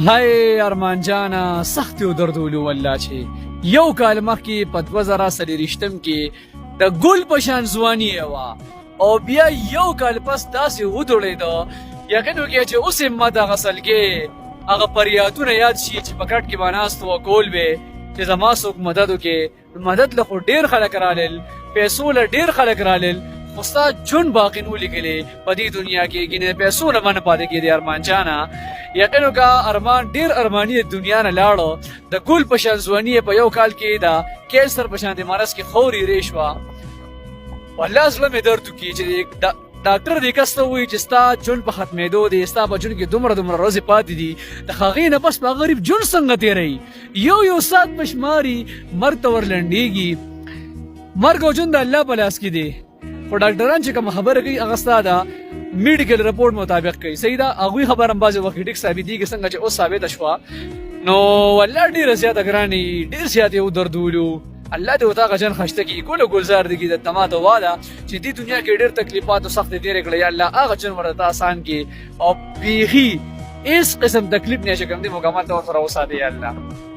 هاي ارمان جانا سخت یو دردولو والله چې یو کال مخکې په 2023 کې د ګل په شان ځواني وه او بیا یو کال پس داسې ودرېده یقین وکړئ چې اوس یې ما دغه سلګۍ هغه فریادونه یاد شي چې په کټ کې به ناست و کول وې چې زما څوک مدد وکړي مدد له خو ډېر خلک رالل پیسو له ډېر خلک رالل خو ستا ژوند باقي نو لیکلې په دې دنیا کې ګینې پیسو نه باندې پاتې کېدې ارمان جانه یقین وکړه ارمان ډېر ارماني دنیا نه لاړو د ګل په شان ځواني په یو کال کې د کینسر په شان د مرض کې خورې ری شوه والله زړه مې درد وکړي چې ډاکټر دې کس ته ووایي چې ستا ژوند په ختمېدو دی ستا په ژوند کې دومره ورځې پاتې دي د هغې نه بس په غریب ژوند څنګه تېروي یو ساعت په شماري مرګ ته ورلنډېږي مرګ او ژوند د الله په لاس کې دی خو ډاکټران چې کومه خبره کوي هغه ستا د میډیکل رپورټ مطابق کوي صحیح ده هغوی خبره هم بعضې وخت ټیک ثابتېږي څنګه چې اوس ثابته شوه نو والله ډېره زیاته ګرانې ډېر زیات یې ودردولو الله دې ورته هغه جن خشته کړي ګل ګلزار دې کړي د تما دعا ده چې دې دنیا کې ډېر تکلیفات او سختۍ تېرې کړې یا الله هغه جن ورته آسان کړي او بیخي هېڅ قسم تکلیف نه چې کوم دی مکمل طور سره وساتې یا الله